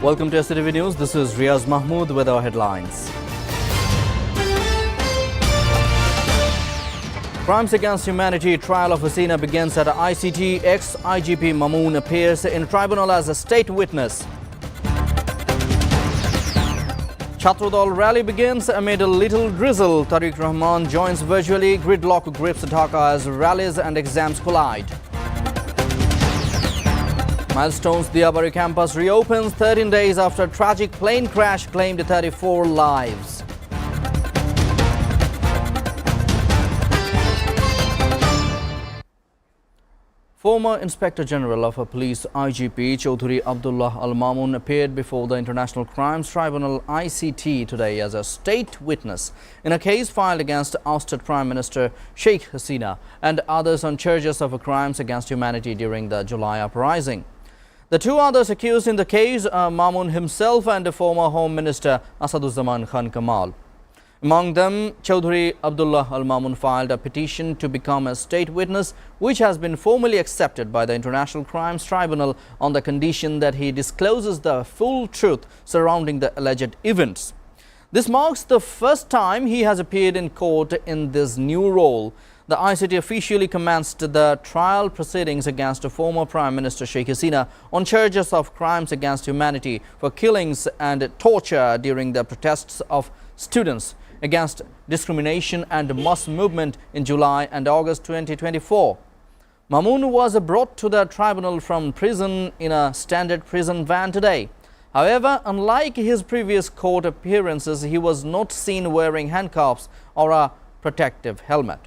Welcome to SATV News. This is Riaz Mahmood with our headlines. Crimes Against Humanity trial of Hasina begins at ICT. Ex-IGP Mamoon appears in tribunal as a state witness. Chhatrodol rally begins amid a little drizzle. Tariq Rahman joins virtually. Gridlock grips Dhaka as rallies and exams collide. Milestones: Diabari campus reopens 13 days after tragic plane crash claimed 34 lives. Former Inspector General of Police IGP Chaudhry Abdullah Al Mamun appeared before the International Crimes Tribunal ICT today as a state witness in a case filed against ousted Prime Minister Sheikh Hasina and others on charges of crimes against humanity during the July uprising. The two others accused in the case are Mamun himself and the former Home Minister Asaduzzaman Khan Kamal. Among them, Chaudhry Abdullah Al Mamun filed a petition to become a state witness, which has been formally accepted by the International Crimes Tribunal on the condition that he discloses the full truth surrounding the alleged events. This marks the first time he has appeared in court in this new role. The ICT officially commenced the trial proceedings against former Prime Minister Sheikh Hasina on charges of crimes against humanity for killings and torture during the protests of students against discrimination and mass movement in July and August 2024. Mamun was brought to the tribunal from prison in a standard prison van today. However, unlike his previous court appearances, he was not seen wearing handcuffs or a protective helmet.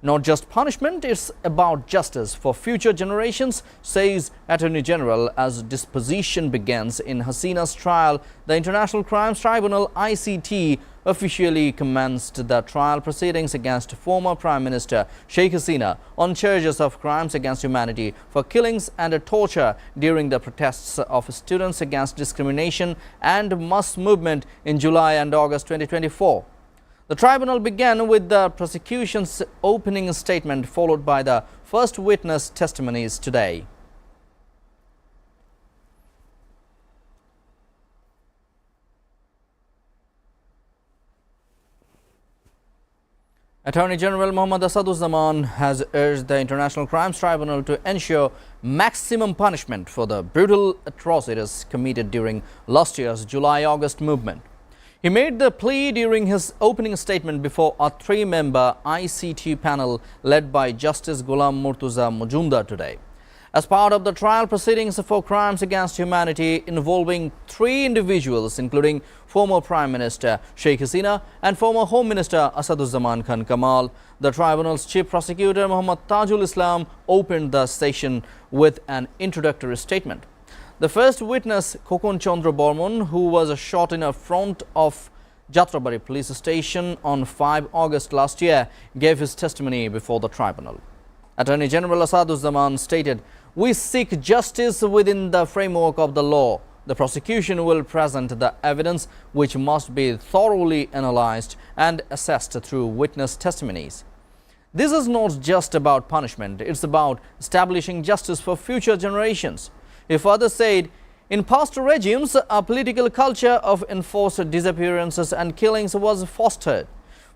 Not just punishment, it's about justice for future generations, says Attorney General as disposition begins in Hasina's trial. The International Crimes Tribunal ICT officially commenced the trial proceedings against former Prime Minister Sheikh Hasina on charges of crimes against humanity for killings and torture during the protests of students against discrimination and mass movement in July and August 2024. The tribunal began with the prosecution's opening statement, followed by the first witness testimonies today. Attorney General Mohammad Asaduzzaman has urged the International Crimes Tribunal to ensure maximum punishment for the brutal atrocities committed during last year's July-August movement. He made the plea during his opening statement before a three-member ICT panel led by Justice Ghulam Murtuza Majumdar today. As part of the trial proceedings for crimes against humanity involving three individuals, including former Prime Minister Sheikh Hasina and former Home Minister Asaduzzaman Khan Kamal, the tribunal's chief prosecutor Muhammad Tajul Islam opened the session with an introductory statement. The first witness, Khokon Chandra Bormon, who was shot in front of Jatrabari police station on 5 August last year, gave his testimony before the tribunal. Attorney General Asaduzzaman stated, "We seek justice within the framework of the law. The prosecution will present the evidence, which must be thoroughly analyzed and assessed through witness testimonies. This is not just about punishment, it's about establishing justice for future generations." He further said, in past regimes, a political culture of enforced disappearances and killings was fostered.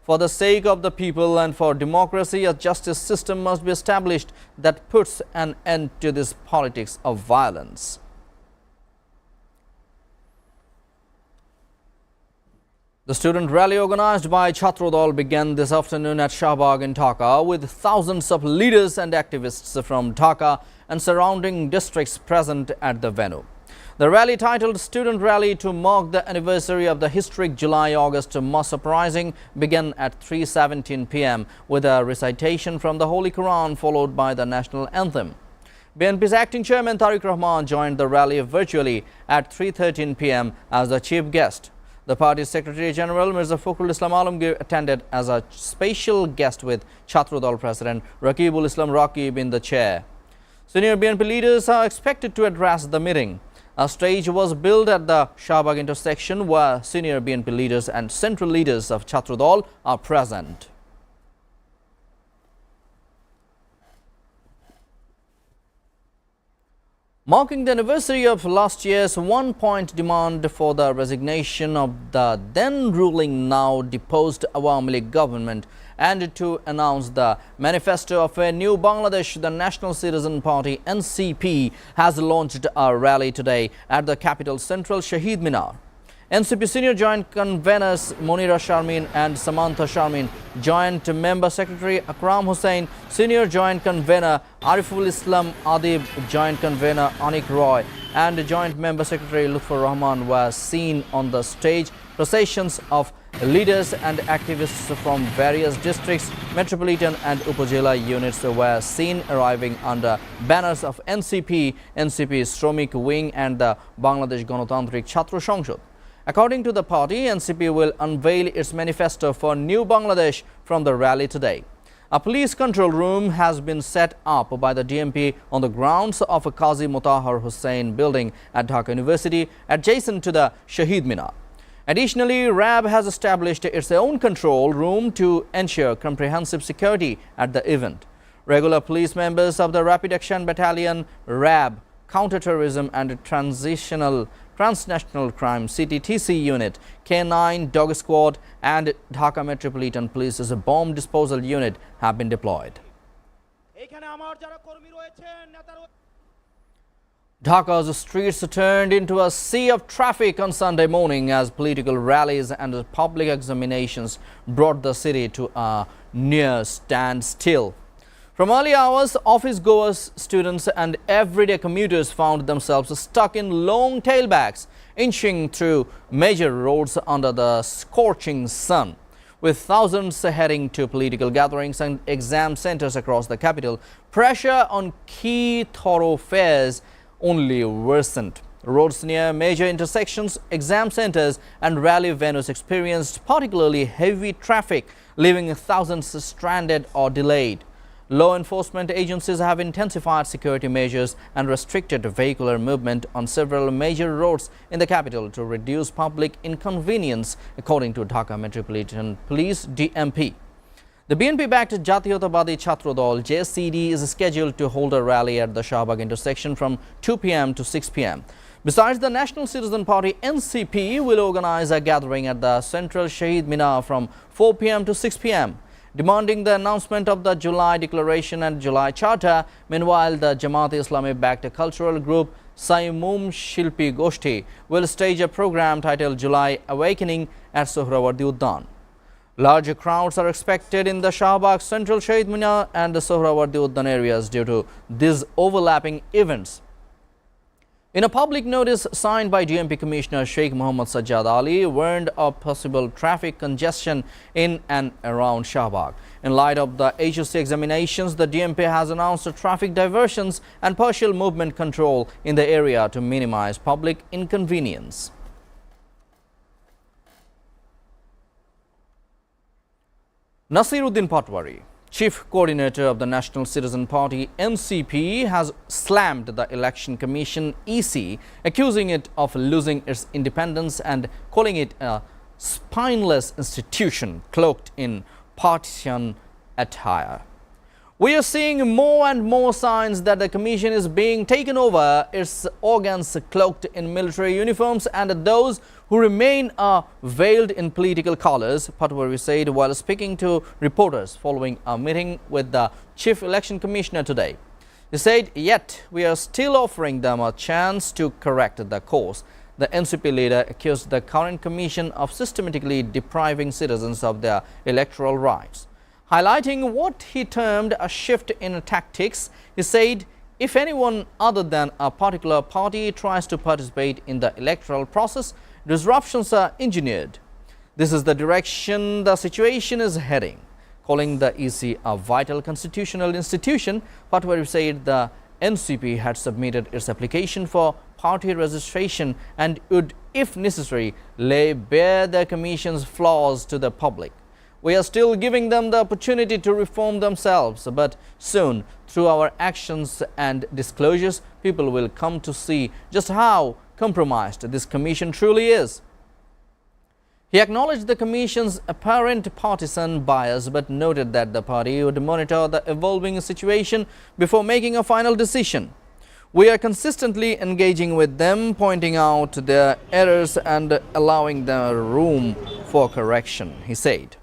For the sake of the people and for democracy, a justice system must be established that puts an end to this politics of violence. The student rally organized by Chhatrodol began this afternoon at Shahbag in Dhaka, with thousands of leaders and activists from Dhaka and surrounding districts present at the venue. The rally, titled Student Rally to mark the anniversary of the historic July-August mass uprising, began at 3:17 p.m. with a recitation from the Holy Quran, followed by the national anthem. BNP's acting chairman Tariq Rahman joined the rally virtually at 3:13 p.m. as the chief guest. The party's Secretary General Mirza Fakhrul Islam Alamgir attended as a special guest, with Chhatrodol President Rakibul Islam Rakib in the chair. Senior BNP leaders are expected to address the meeting. A stage was built at the Shahbag intersection where senior BNP leaders and central leaders of Chhatrodol are present. Marking the anniversary of last year's one-point demand for the resignation of the then-ruling, now-deposed Awami League government and to announce the manifesto of a new Bangladesh, the National Citizen Party NCP has launched a rally today at the capital central Shahid Minar. NCP senior joint conveners Monira Sharmin and Samantha Sharmin, joint member secretary Akram Hussain, senior joint convener Ariful Islam Adib, joint convener Anik Roy and joint member secretary Lutfur Rahman were seen on the stage. Processions of leaders and activists from various districts, metropolitan and Upazila units were seen arriving under banners of NCP, NCP's Shromik Wing and the Bangladesh Ganotantrik Chhatra সংসদ. According to the party, NCP will unveil its manifesto for New Bangladesh from the rally today. A police control room has been set up by the DMP on the grounds of a Qazi Mutahhar Hussain building at Dhaka University, adjacent to the Shahid Minar. Additionally, RAB has established its own control room to ensure comprehensive security at the event. Regular police members of the Rapid Action Battalion, RAB, Counter-Terrorism and Transnational Crime CTTC unit, K9 Dog Squad and Dhaka Metropolitan Police's bomb disposal unit have been deployed. Dhaka's streets turned into a sea of traffic on Sunday morning as political rallies and public examinations brought the city to a near standstill. From early hours, office-goers, students and everyday commuters found themselves stuck in long tailbacks, inching through major roads under the scorching sun. With thousands heading to political gatherings and exam centers across the capital, pressure on key thoroughfares only worsened. Roads near major intersections, exam centers and rally venues experienced particularly heavy traffic, leaving thousands stranded or delayed. Law enforcement agencies have intensified security measures and restricted vehicular movement on several major roads in the capital to reduce public inconvenience, according to Dhaka Metropolitan Police DMP. The BNP-backed Jatiyotabadi Chhatra Dal JCD is scheduled to hold a rally at the Shahbag intersection from 2 p.m. to 6 p.m. Besides, the National Citizen Party NCP will organize a gathering at the central Shahid Minar from 4 p.m. to 6 p.m. demanding the announcement of the July Declaration and July Charter. Meanwhile, the Jamaat-e-Islami-backed cultural group Saimum Shilpi Goshti will stage a program titled July Awakening at Sohrawardi Uddan. Larger crowds are expected in the Shahbag, Central Shahid Minar and the Sohrawardi Uddan areas due to these overlapping events. In a public notice signed by DMP Commissioner Sheikh Muhammad Sajjad Ali, warned of possible traffic congestion in and around Shahbag. In light of the HSC examinations, the DMP has announced traffic diversions and partial movement control in the area to minimize public inconvenience. Nasiruddin Patwari, Chief Coordinator of the National Citizen Party NCP, has slammed the Election Commission EC, accusing it of losing its independence and calling it a spineless institution cloaked in partisan attire. We are seeing more and more signs that the Commission is being taken over, its organs cloaked in military uniforms, and those who remain are veiled in political colors, Patwari said while speaking to reporters following a meeting with the Chief Election Commissioner today. He said, yet we are still offering them a chance to correct the course. The NCP leader accused the current Commission of systematically depriving citizens of their electoral rights. Highlighting what he termed a shift in tactics, he said, if anyone other than a particular party tries to participate in the electoral process, disruptions are engineered. This is the direction the situation is heading. Calling the EC a vital constitutional institution, Patwari said the NCP had submitted its application for party registration and would, if necessary, lay bare the Commission's flaws to the public. We are still giving them the opportunity to reform themselves, but soon, through our actions and disclosures, people will come to see just how compromised this Commission truly is. He acknowledged the Commission's apparent partisan bias, but noted that the party would monitor the evolving situation before making a final decision. We are consistently engaging with them, pointing out their errors and allowing them room for correction, he said.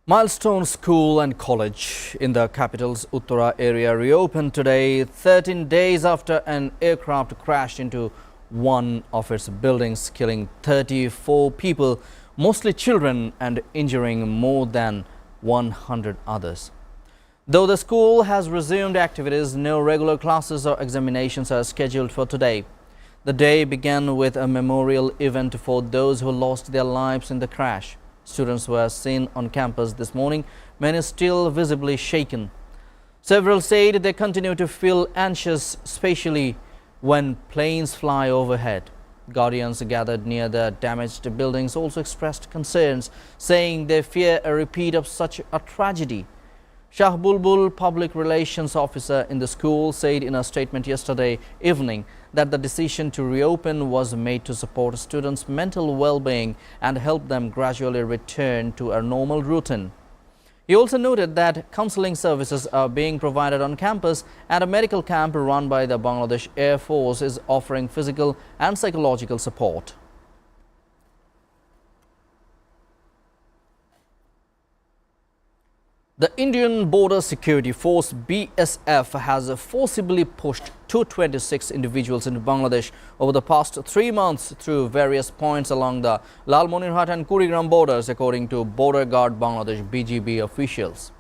Milestone School and College in the capital's Uttara area reopened today, 13 days after an aircraft crashed into one of its buildings, killing 34 people, mostly children, and injuring more than 100 others. Though the school has resumed activities, no regular classes or examinations are scheduled for today. The day began with a memorial event for those who lost their lives in the crash. Students were seen on campus this morning, many still visibly shaken. Several said they continue to feel anxious, especially when planes fly overhead. Guardians gathered near the damaged buildings also expressed concerns, saying they fear a repeat of such a tragedy. Shah Bulbul, public relations officer in the school, said in a statement yesterday evening that the decision to reopen was made to support students' mental well-being and help them gradually return to a normal routine. He also noted that counseling services are being provided on campus and a medical camp run by the Bangladesh Air Force is offering physical and psychological support. The Indian Border Security Force BSF has forcibly pushed 226 individuals into Bangladesh over the past 3 months through various points along the Lalmonirhat and Kurigram borders, according to Border Guard Bangladesh BGB officials.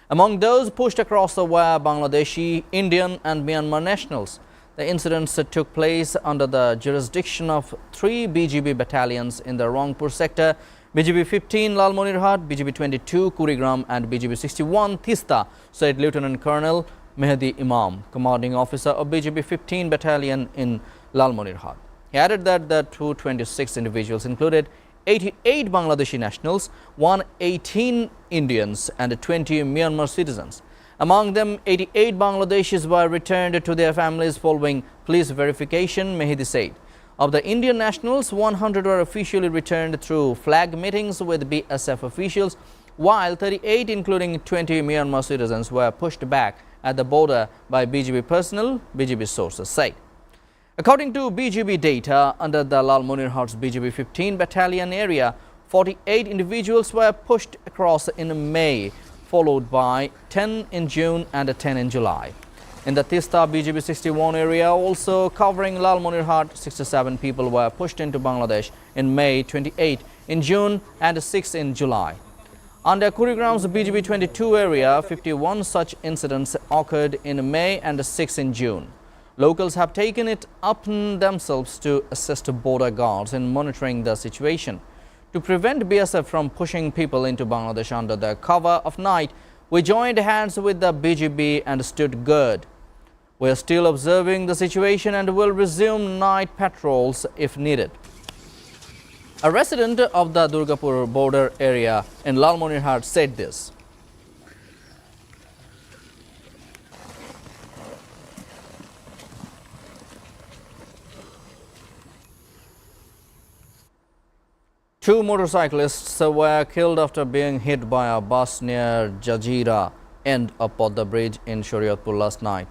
Among those pushed across were Bangladeshi, Indian and Myanmar nationals. The incidents took place under the jurisdiction of 3 BGB battalions in the Rangpur sector, BGB 15 Lalmonirhat, BGB 22 Kurigram and BGB 61 Thista, said Lieutenant Colonel Mehdi Imam, commanding officer of BGB 15 battalion in Lalmonirhat. He added that the 226 individuals included 88 Bangladeshi nationals, 118 Indians and 20 Myanmar citizens. Among them, 88 Bangladeshis were returned to their families following police verification, Mehdi said. Of the Indian nationals, 100 were officially returned through flag meetings with BSF officials, while 38, including 20 Myanmar citizens, were pushed back at the border by BGB personnel, BGB sources said. According to BGB data, under the Lalmonirhat's BGB 15 battalion area, 48 individuals were pushed across in May, followed by 10 in June and 10 in July. In the Thista BGB 61 area, also covering Lalmonirhat, 67 people were pushed into Bangladesh in May, 28 in June and 6 in July. Under Kurigram's BGB 22 area, 51 such incidents occurred in May and 6 in June. Locals have taken it upon themselves to assist border guards in monitoring the situation. To prevent BSF from pushing people into Bangladesh under the cover of night, we joined hands with the BGB and stood guard. We are still observing the situation and will resume night patrols if needed. A resident of the Durgapur border area in Lalmonirhat said this. Two motorcyclists were killed after being hit by a bus near Jajira end of Podda Bridge in Shariatpur last night.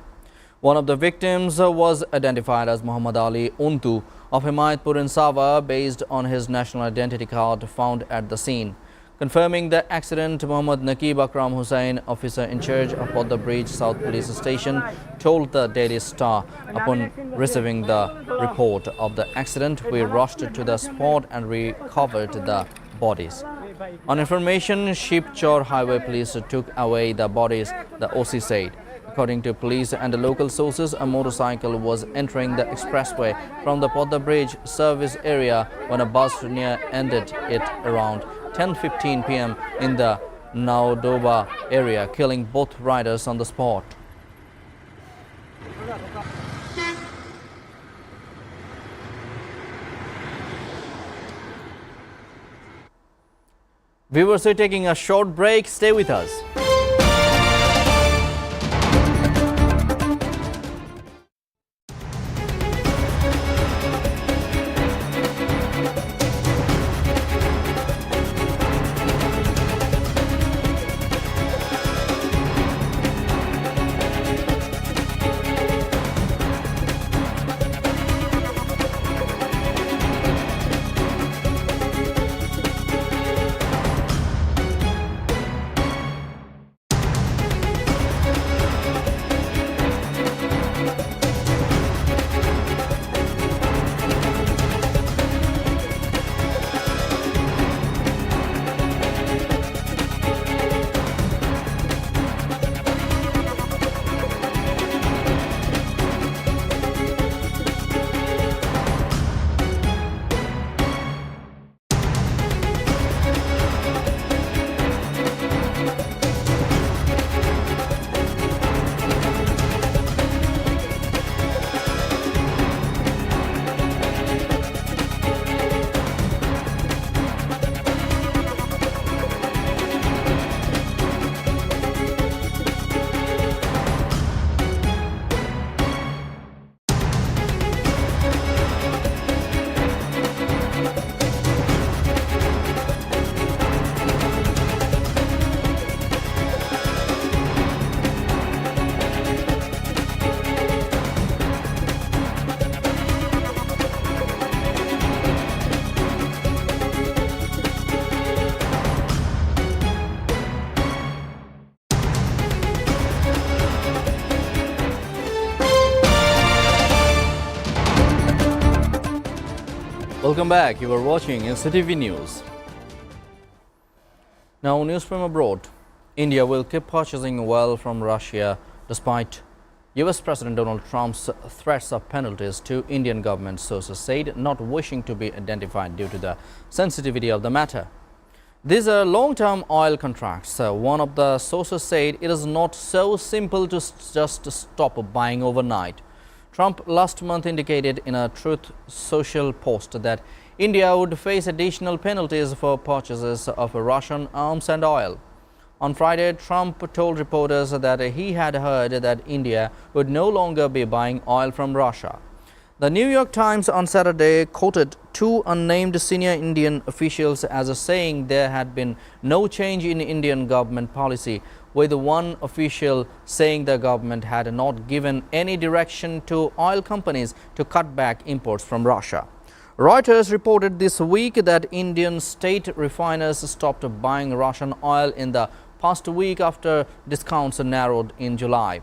One of the victims was identified as Muhammad Ali Untu of Himayatpur in Sawa based on his national identity card found at the scene. Confirming the accident, Muhammad Naqib Akram Hussain, officer in charge of Podda Bridge South Police Station, told the Daily Star upon receiving the report of the accident, we rushed to the spot and recovered the bodies. On information, Shipchor Highway Police took away the bodies, the OC said. According to police and local sources, a motorcycle was entering the expressway from the Podda Bridge service area when a bus near ended it around 10:15 p.m. in the Naudoba area, killing both riders on the spot. Viewers are taking a short break. Stay with us. Welcome back. You are watching SATV News. Now, news from abroad. India will keep purchasing oil from Russia despite US President Donald Trump's threats of penalties to Indian government sources said, not wishing to be identified due to the sensitivity of the matter. These are long-term oil contracts. One of the sources said it is not so simple to just stop buying overnight. Trump last month indicated in a Truth Social post that India would face additional penalties for purchases of Russian arms and oil. On Friday, Trump told reporters that he had heard that India would no longer be buying oil from Russia. The New York Times on Saturday quoted two unnamed senior Indian officials as saying there had been no change in Indian government policy, with one official saying the government had not given any direction to oil companies to cut back imports from Russia. Reuters reported this week that Indian state refiners stopped buying Russian oil in the past week after discounts narrowed in July.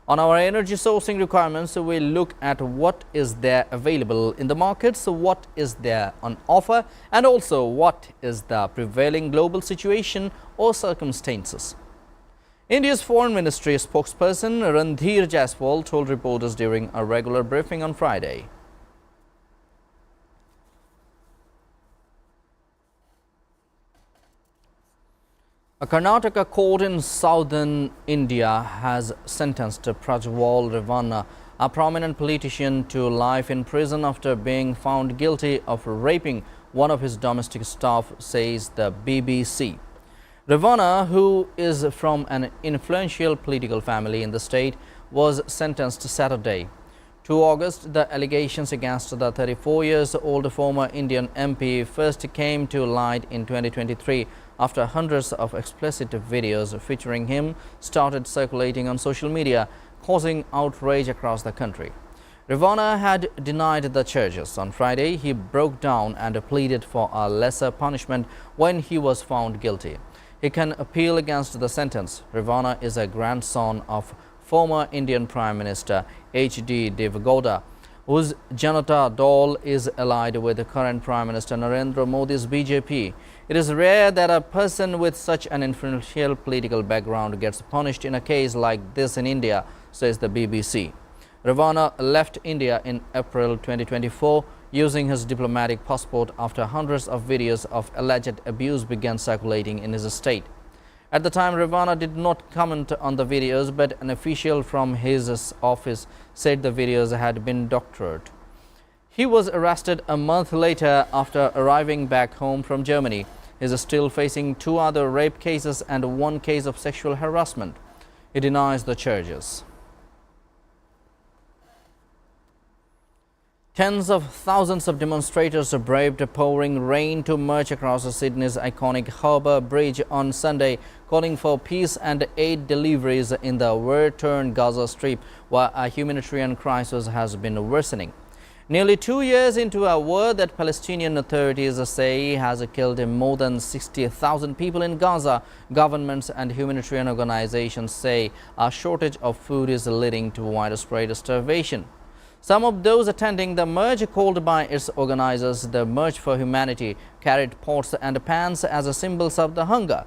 On our energy sourcing requirements, we look at what is there available in the markets, what is there on offer, and also what is the prevailing global situation or circumstances. India's Foreign Ministry spokesperson Randhir Jaiswal told reporters during a regular briefing on Friday. A Karnataka court in southern India has sentenced Prajwal Ravana, a prominent politician, to life in prison after being found guilty of raping one of his domestic staff, says the BBC. Ravana, who is from an influential political family in the state, was sentenced Saturday. 2 August, the allegations against the 34-year-old former Indian MP first came to light in 2023 after hundreds of explicit videos featuring him started circulating on social media, causing outrage across the country. Ravana had denied the charges. On Friday, he broke down and pleaded for a lesser punishment when he was found guilty. He can appeal against the sentence. Ravana is a grandson of former Indian Prime Minister H.D. Devegowda, whose Janata Dal is allied with current Prime Minister Narendra Modi's BJP. It is rare that a person with such an influential political background gets punished in a case like this in India, says the BBC. Ravana left India in April 2024 using his diplomatic passport after hundreds of videos of alleged abuse began circulating in his state. At the time, Ravana did not comment on the videos, but an official from his office said the videos had been doctored. He was arrested a month later after arriving back home from Germany. He is still facing 2 other rape cases and 1 case of sexual harassment. He denies the charges. Tens of thousands of demonstrators braved pouring rain to march across Sydney's iconic Harbour Bridge on Sunday, calling for peace and aid deliveries in the war-torn Gaza Strip, where a humanitarian crisis has been worsening. Nearly 2 years into a war that Palestinian authorities say has killed more than 60,000 people in Gaza, governments and humanitarian organizations say a shortage of food is leading to widespread starvation. Some of those attending the march, called by its organizers the March for Humanity, carried pots and pans as symbols of the hunger.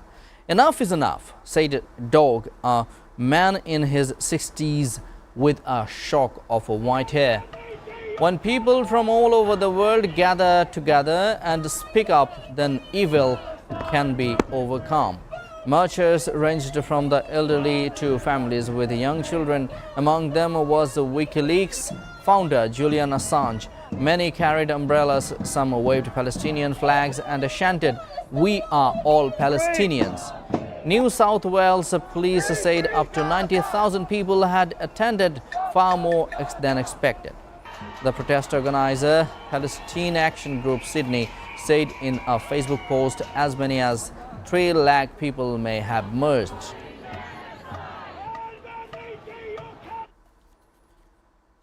Enough is enough, said Dog, a man in his 60s with a shock of white hair. When people from all over the world gather together and speak up, then evil can be overcome. Marchers ranged from the elderly to families with young children. Among them was WikiLeaks founder Julian Assange. Many carried umbrellas, some waved Palestinian flags and chanted, "We are all Palestinians." New South Wales police said up to 90,000 people had attended, far more than expected. The protest organizer, Palestine Action Group Sydney, said in a Facebook post as many as 3 lakh people may have marched.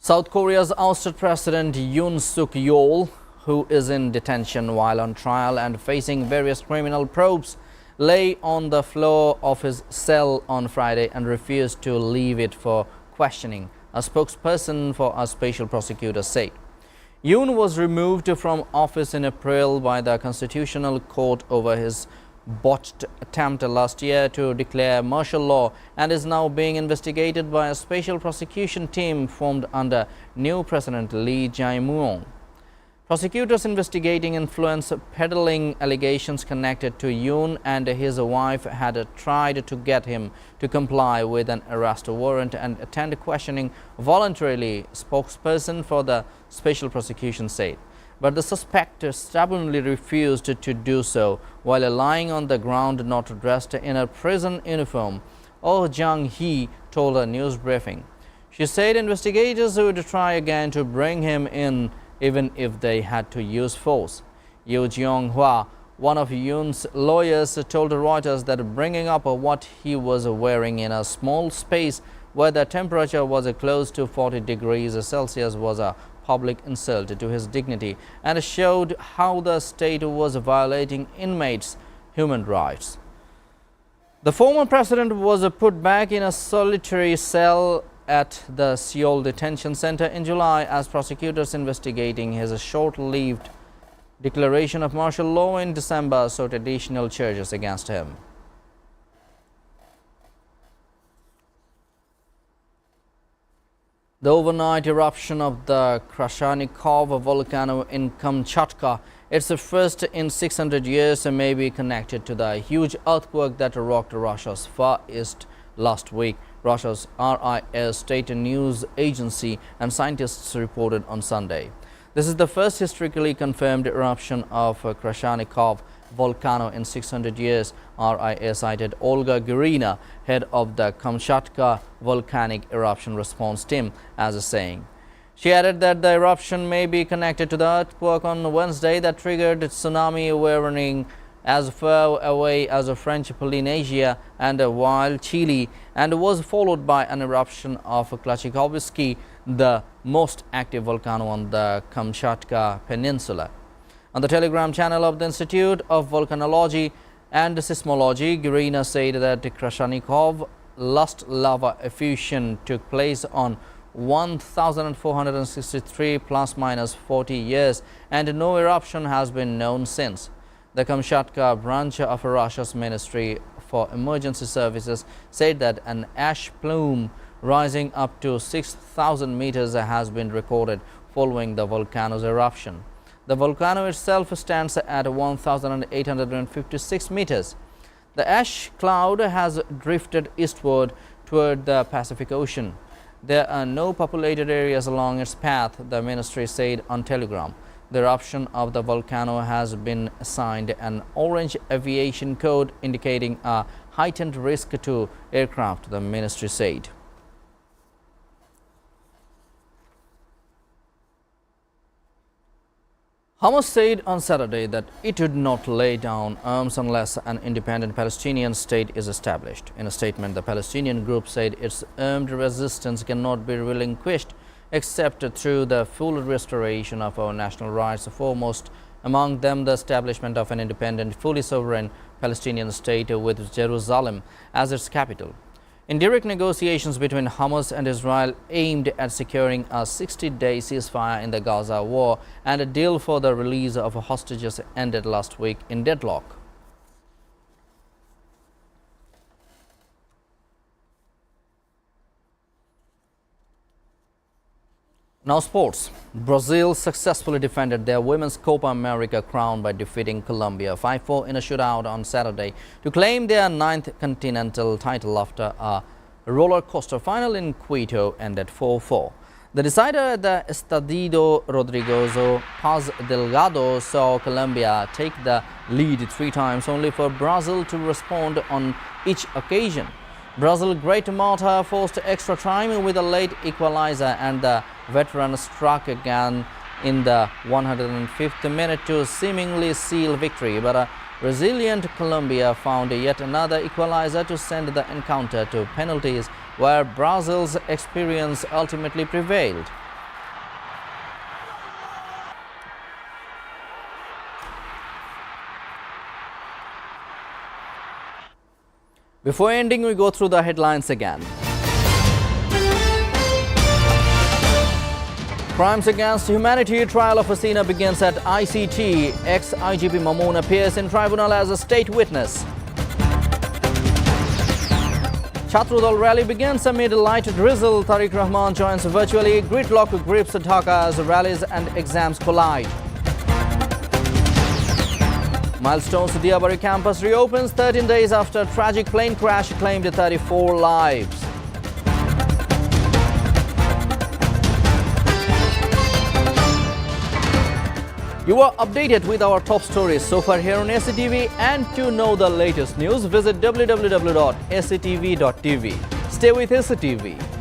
South Korea's ousted President Yoon Suk Yeol, who is in detention while on trial and facing various criminal probes, lay on the floor of his cell on Friday and refused to leave it for questioning, a spokesperson for a special prosecutor said. Yoon was removed from office in April by the Constitutional Court over his botched attempt last year to declare martial law and is now being investigated by a special prosecution team formed under new President Lee Jae-myung. Prosecutors investigating influence peddling allegations connected to Yoon and his wife had tried to get him to comply with an arrest warrant and attend questioning voluntarily, spokesperson for the special prosecution said. But the suspect stubbornly refused to do so while lying on the ground not dressed in a prison uniform, Oh Jung-hee told a news briefing. She said investigators would try again to bring him in even if they had to use force. Yoo Jeong-hwa, one of Yoon's lawyers, told Reuters that bringing up what he was wearing in a small space where the temperature was close to 40 degrees Celsius was a public insult to his dignity and showed how the state was violating inmates' human rights. The former president was put back in a solitary cell at the Seoul Detention Center in July as prosecutors investigating his short-lived declaration of martial law in December sought additional charges against him. The overnight eruption of the Krashenikov volcano in Kamchatka, its first in 600 years, may be connected to the huge earthquake that rocked Russia's Far East last week, Russia's RIA state news agency and scientists reported on Sunday. This is the first historically confirmed eruption of Krashenikov volcano in 600 years, RIA cited Olga Gurina, head of the Kamchatka Volcanic Eruption Response Team, as saying. She added that the eruption may be connected to the earthquake on Wednesday that triggered tsunami warning as far away as French Polynesia and Wild Chile, and was followed by an eruption of Klachikovsky, the most active volcano on the Kamchatka Peninsula. On the Telegram channel of the Institute of Volcanology and Seismology, Gurina said that Krashenikov last lava effusion took place on 1463 plus minus 40 years and no eruption has been known since. The Kamchatka branch of Russia's Ministry for Emergency Services said that an ash plume rising up to 6,000 meters has been recorded following the volcano's eruption. The volcano itself stands at 1,856 meters. The ash cloud has drifted eastward toward the Pacific Ocean. There are no populated areas along its path, the ministry said on Telegram. The eruption of the volcano has been assigned an orange aviation code indicating a heightened risk to aircraft, the ministry said. Hamas said on Saturday that it would not lay down arms unless an independent Palestinian state is established. In a statement, the Palestinian group said its armed resistance cannot be relinquished except through the full restoration of our national rights, foremost among them the establishment of an independent, fully sovereign Palestinian state with Jerusalem as its capital. Indirect negotiations between Hamas and Israel aimed at securing a 60-day ceasefire in the Gaza war and a deal for the release of hostages ended last week in deadlock. Now sports. Brazil successfully defended their Women's Copa America crown by defeating Colombia 5-4 in a shootout on Saturday to claim their 9th continental title after a roller coaster final in Quito ended 4-4. The decider at the Estadio Rodrigo Paz Delgado saw Colombia take the lead 3 times, only for Brazil to respond on each occasion. Brazil great Marta forced extra time with a late equalizer, and the veteran struck again in the 105th minute to seemingly seal victory, but a resilient Colombia found yet another equalizer to send the encounter to penalties, where Brazil's experience ultimately prevailed. Before ending, we go through the headlines again. Crimes against humanity trial of Hasina begins at ICT. Ex-IGP Mamoon appears in tribunal as a state witness. Chhatrudal rally begins amid light drizzle. Tariq Rahman joins virtually. Gridlock grips Dhaka as rallies and exams collide. Milestones Diabari campus reopens 13 days after tragic plane crash claimed 34 lives. You are updated with our top stories so far here on SATV, and to know the latest news, visit www.satv.tv. Stay with SATV.